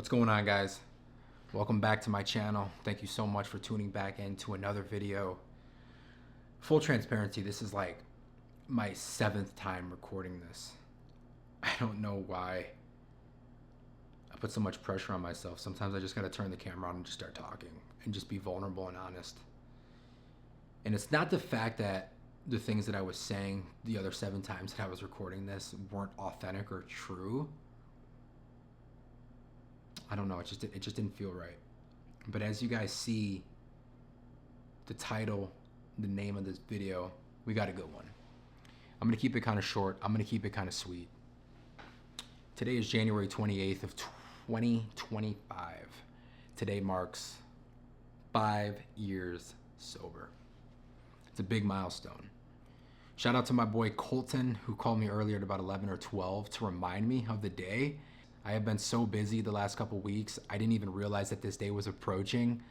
What's going on, guys? Welcome back to my channel. Thank you so much for tuning back into another video. Full transparency, this is like my 7th time recording this. I don't know why I put so much pressure on myself. Sometimes I just gotta turn the camera on and just start talking and just be vulnerable and honest. And it's not the fact that the things that I was saying the other 7 times that I was recording this weren't authentic or true. I don't know, it just didn't feel right. But as you guys see, the title, the name of this video, we got a good one. I'm gonna keep it kind of short. I'm gonna keep it kind of sweet. Today is January 28th of 2025. Today marks 5 years sober. It's a big milestone. Shout out to my boy Colton, who called me earlier at about 11 or 12 to remind me of the day. I have been so busy the last couple weeks, I didn't even realize that this day was approaching.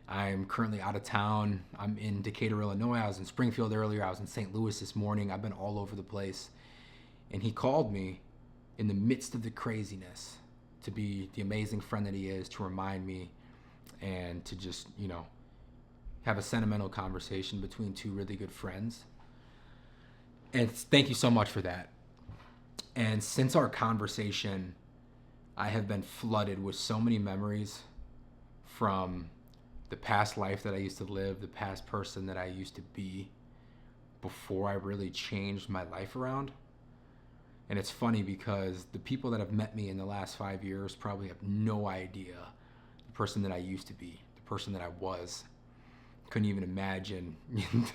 I'm currently out of town. I'm in Decatur, Illinois. I was in Springfield earlier. I was in St. Louis this morning. I've been all over the place. And he called me in the midst of the craziness to be the amazing friend that he is, to remind me and to just, have a sentimental conversation between two really good friends. And thank you so much for that. And since our conversation, I have been flooded with so many memories from the past life that I used to live, the past person that I used to be before I really changed my life around. And it's funny because the people that have met me in the last 5 years probably have no idea the person that I used to be, the person that I was. Couldn't even imagine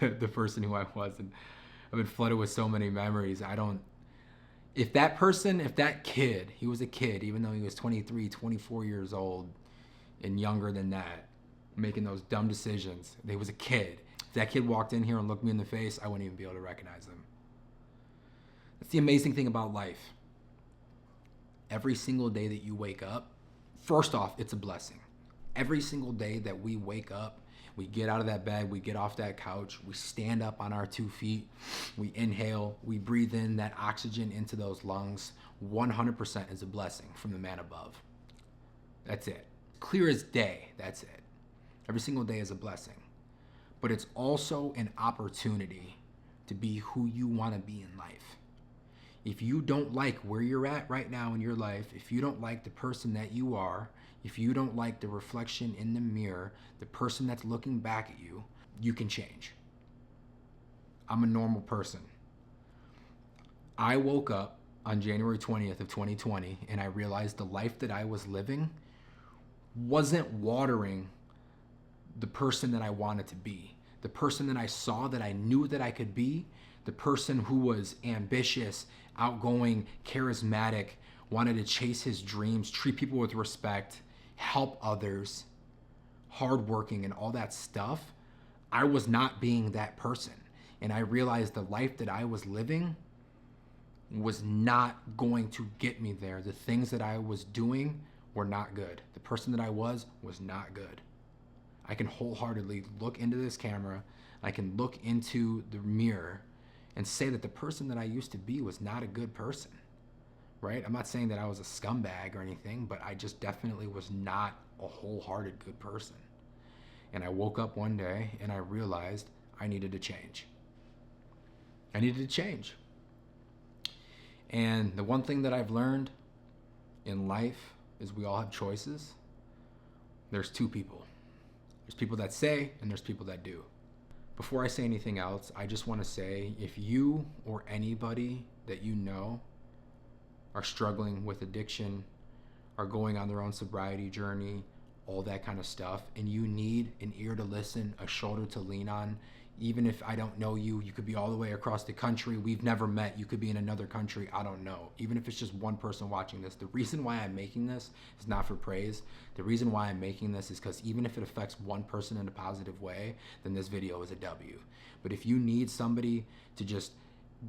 the person who I was. And I've been flooded with so many memories. If that kid, he was a kid, even though he was 23, 24 years old and younger than that, making those dumb decisions, he was a kid. If that kid walked in here and looked me in the face, I wouldn't even be able to recognize him. That's the amazing thing about life. Every single day that you wake up, first off, it's a blessing. Every single day that we wake up, we get out of that bed, we get off that couch, we stand up on our 2 feet, we inhale, we breathe in that oxygen into those lungs. 100% is a blessing from the man above. That's it. Clear as day, that's it. Every single day is a blessing. But it's also an opportunity to be who you want to be in life. If you don't like where you're at right now in your life, if you don't like the person that you are, if you don't like the reflection in the mirror, the person that's looking back at you, you can change. I'm a normal person. I woke up on January 20th of 2020 and I realized the life that I was living wasn't watering the person that I wanted to be, the person that I saw that I knew that I could be, the person who was ambitious, outgoing, charismatic, wanted to chase his dreams, treat people with respect, help others, hardworking and all that stuff. I was not being that person. And I realized the life that I was living was not going to get me there. The things that I was doing were not good. The person that I was not good. I can wholeheartedly look into this camera, I can look into the mirror and say that the person that I used to be was not a good person. Right? I'm not saying that I was a scumbag or anything, but I just definitely was not a wholehearted good person. And I woke up one day and I realized I needed to change. I needed to change. And the one thing that I've learned in life is we all have choices. There's 2 people. There's people that say and there's people that do. Before I say anything else, I just want to say, if you or anybody that you know are struggling with addiction, are going on their own sobriety journey, all that kind of stuff, and you need an ear to listen, a shoulder to lean on, even if I don't know you, you could be all the way across the country, we've never met, you could be in another country, I don't know. Even if it's just one person watching this, the reason why I'm making this is not for praise. The reason why I'm making this is because even if it affects one person in a positive way, then this video is a W. But if you need somebody to just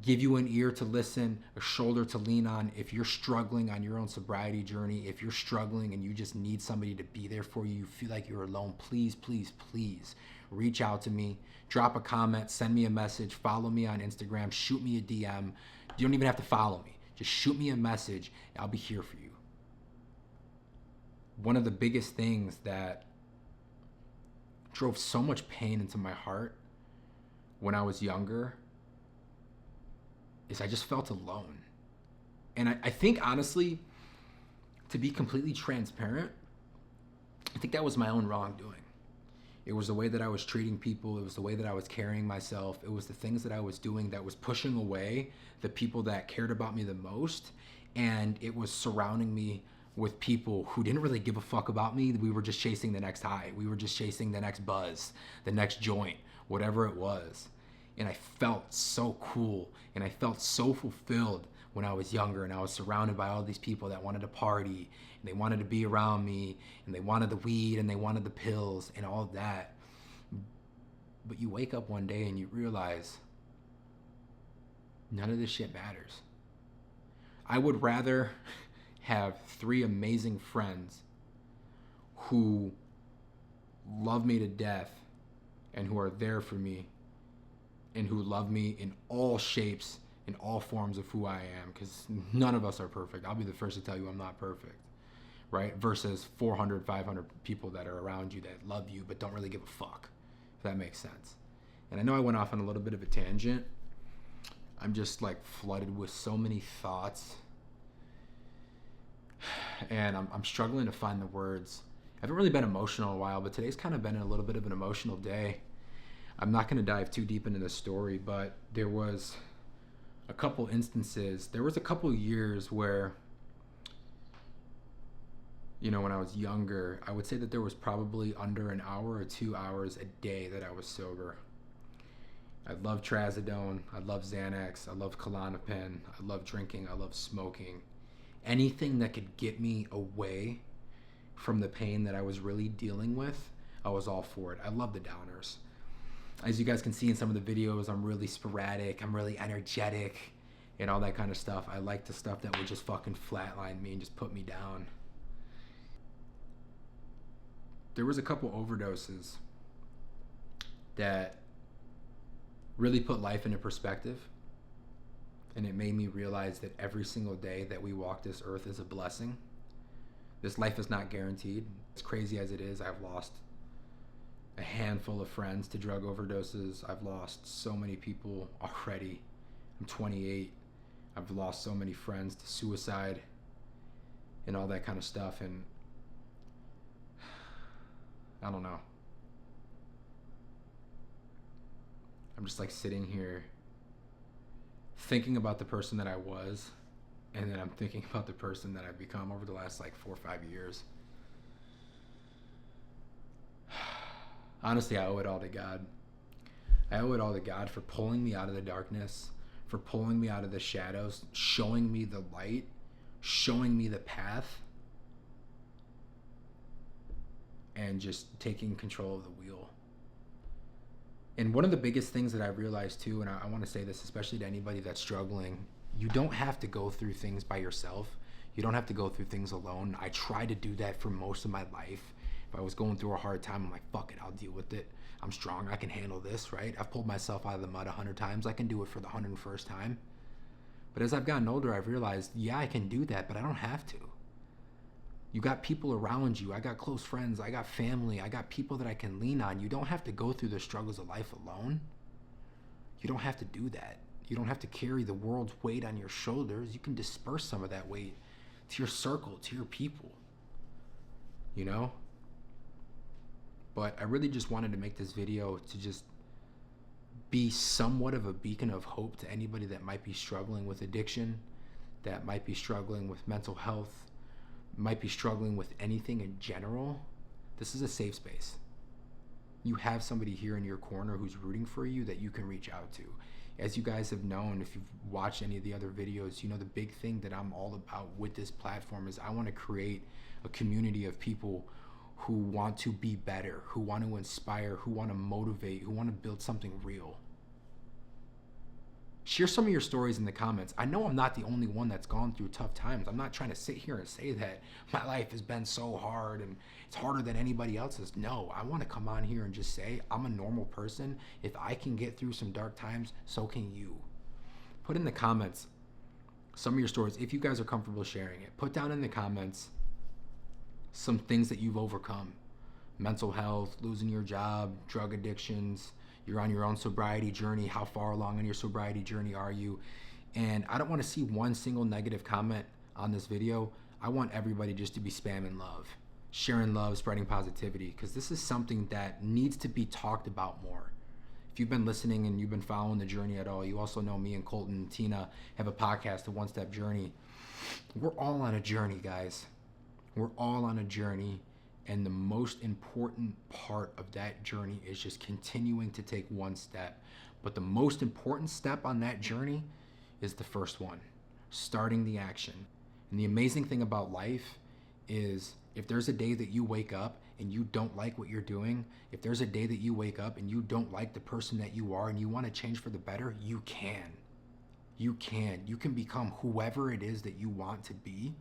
give you an ear to listen, a shoulder to lean on, if you're struggling on your own sobriety journey, if you're struggling and you just need somebody to be there for you, you feel like you're alone, please, please, please reach out to me, drop a comment, send me a message, follow me on Instagram, shoot me a DM. You don't even have to follow me. Just shoot me a message. I'll be here for you. one of the biggest things that drove so much pain into my heart when I was younger is I just felt alone. And I think, honestly, to be completely transparent, I think that was my own wrongdoing. It was the way that I was treating people. It was the way that I was carrying myself. It was the things that I was doing that was pushing away the people that cared about me the most. And it was surrounding me with people who didn't really give a fuck about me. We were just chasing the next high. We were just chasing the next buzz, the next joint, whatever it was. And I felt so cool and I felt so fulfilled when I was younger, and I was surrounded by all these people that wanted to party and they wanted to be around me and they wanted the weed and they wanted the pills and all of that. But you wake up one day and you realize none of this shit matters. I would rather have 3 amazing friends who love me to death and who are there for me and who love me in all shapes, in all forms of who I am, because none of us are perfect. I'll be the first to tell you I'm not perfect, right? Versus 400, 500 people that are around you that love you but don't really give a fuck, if that makes sense. And I know I went off on a little bit of a tangent. I'm just like flooded with so many thoughts, and I'm struggling to find the words. I haven't really been emotional in a while, but today's kind of been a little bit of an emotional day. I'm not going to dive too deep into the story, but there was a couple instances. There was a couple years where, you know, when I was younger, I would say that there was probably under an hour or 2 hours a day that I was sober. I love Trazodone. I love Xanax. I love Klonopin. I love drinking. I love smoking. Anything that could get me away from the pain that I was really dealing with, I was all for it. I love the downers. As you guys can see in some of the videos, I'm really sporadic, I'm really energetic, and all that kind of stuff. I like the stuff that would just fucking flatline me and just put me down. There was a couple overdoses that really put life into perspective, and it made me realize that every single day that we walk this earth is a blessing. This life is not guaranteed. As crazy as it is, I've lost a handful of friends to drug overdoses. I've lost so many people already. I'm 28. I've lost so many friends to suicide and all that kind of stuff. And I don't know. I'm just like sitting here thinking about the person that I was, and then I'm thinking about the person that I've become over the last like 4 or 5 years. Honestly, I owe it all to God. I owe it all to God for pulling me out of the darkness, for pulling me out of the shadows, showing me the light, showing me the path, and just taking control of the wheel. And one of the biggest things that I realized too, and I want to say this especially to anybody that's struggling, you don't have to go through things by yourself. You don't have to go through things alone. I tried to do that for most of my life. If I was going through a hard time, I'm like, fuck it, I'll deal with it. I'm strong, I can handle this, right? I've pulled myself out of the mud 100 times. I can do it for the 101st time. But as I've gotten older, I've realized, yeah, I can do that, but I don't have to. You got people around you. I got close friends. I got family. I got people that I can lean on. You don't have to go through the struggles of life alone. You don't have to do that. You don't have to carry the world's weight on your shoulders. You can disperse some of that weight to your circle, to your people, you know? But I really just wanted to make this video to just be somewhat of a beacon of hope to anybody that might be struggling with addiction, that might be struggling with mental health, might be struggling with anything in general. This is a safe space. You have somebody here in your corner who's rooting for you that you can reach out to. As you guys have known, if you've watched any of the other videos, you know the big thing that I'm all about with this platform is I want to create a community of people who want to be better, who want to inspire, who want to motivate, who want to build something real. Share some of your stories in the comments. I know I'm not the only one that's gone through tough times. I'm not trying to sit here and say that my life has been so hard and it's harder than anybody else's. No, I want to come on here and just say I'm a normal person. If I can get through some dark times, so can you. Put in the comments some of your stories if you guys are comfortable sharing it. Put down in the comments some things that you've overcome. Mental health, losing your job, drug addictions, you're on your own sobriety journey. How far along in your sobriety journey are you? And I don't want to see one single negative comment on this video. I want everybody just to be spamming love, sharing love, spreading positivity, because this is something that needs to be talked about more. If you've been listening and you've been following the journey at all, you also know me and Colton and Tina have a podcast, The One Step Journey. We're all on a journey, guys. We're all on a journey. And the most important part of that journey is just continuing to take one step. But the most important step on that journey is the first one, starting the action. And the amazing thing about life is if there's a day that you wake up and you don't like what you're doing, if there's a day that you wake up and you don't like the person that you are and you want to change for the better, you can. You can. You can become whoever it is that you want to be.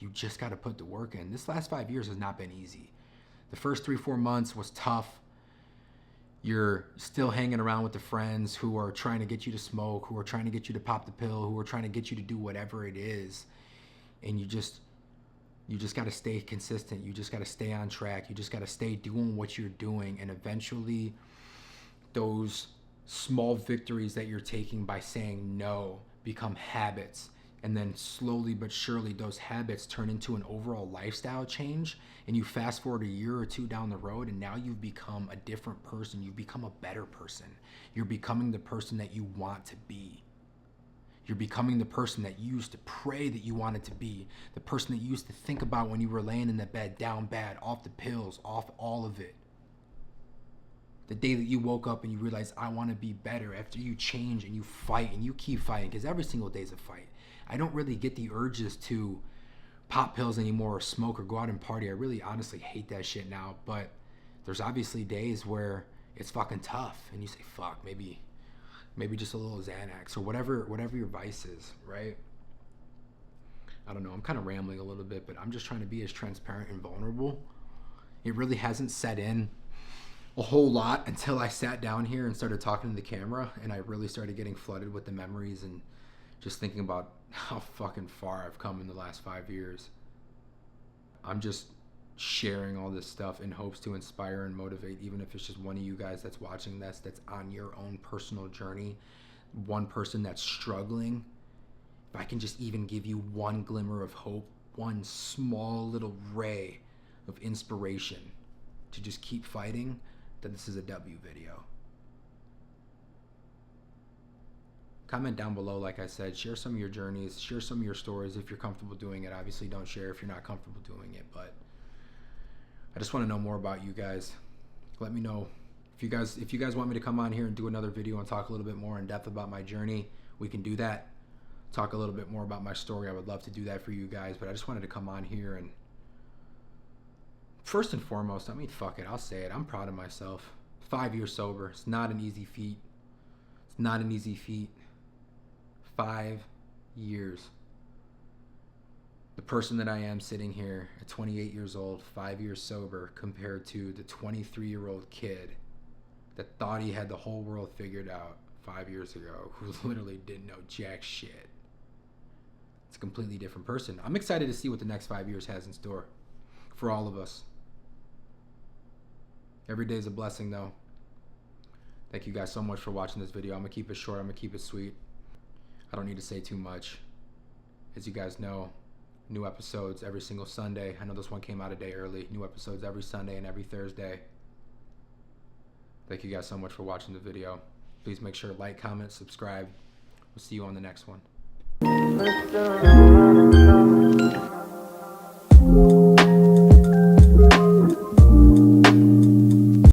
You just got to put the work in. This last 5 years has not been easy. The first 3-4 months was tough. You're still hanging around with the friends who are trying to get you to smoke, who are trying to get you to pop the pill, who are trying to get you to do whatever it is. And you just got to stay consistent. You just got to stay on track. You just got to stay doing what you're doing. And eventually those small victories that you're taking by saying no become habits. And then slowly but surely those habits turn into an overall lifestyle change, and you fast forward a year or two down the road and now you've become a different person. You've become a better person. You're becoming the person that you want to be. You're becoming the person that you used to pray that you wanted to be, the person that you used to think about when you were laying in the bed, down bad, off the pills, off all of it. The day that you woke up and you realized, I want to be better, after you change and you fight and you keep fighting, because every single day is a fight. I don't really get the urges to pop pills anymore or smoke or go out and party. I really honestly hate that shit now, but there's obviously days where it's fucking tough and you say, fuck, maybe just a little Xanax or whatever your vice is, right? I don't know, I'm kind of rambling a little bit, but I'm just trying to be as transparent and vulnerable. It really hasn't set in a whole lot until I sat down here and started talking to the camera, and I really started getting flooded with the memories and just thinking about how fucking far I've come in the last 5 years. I'm just sharing all this stuff in hopes to inspire and motivate, even if it's just one of you guys that's watching this, that's on your own personal journey, one person that's struggling. If I can just even give you one glimmer of hope, one small little ray of inspiration to just keep fighting, then this is a W video. Comment down below, like I said, share some of your journeys, share some of your stories if you're comfortable doing it. Obviously don't share if you're not comfortable doing it, but I just want to know more about you guys. Let me know if you guys want me to come on here and do another video and talk a little bit more in depth about my journey. We can do that. Talk a little bit more about my story. I would love to do that for you guys, but I just wanted to come on here and first and foremost, I mean, fuck it, I'll say it. I'm proud of myself. 5 years sober. It's not an easy feat. It's not an easy feat. 5 years. The person that I am sitting here at 28 years old, 5 years sober, compared to the 23-year-old kid that thought he had the whole world figured out 5 years ago, who literally didn't know jack shit. It's a completely different person. I'm excited to see what the next 5 years has in store for all of us. Every day is a blessing, though. Thank you guys so much for watching this video. I'm going to keep it short. I'm going to keep it sweet. I don't need to say too much. As you guys know, new episodes every single Sunday. I know this one came out a day early. New episodes every Sunday and every Thursday. Thank you guys so much for watching the video. Please make sure to like, comment, subscribe. We'll see you on the next one.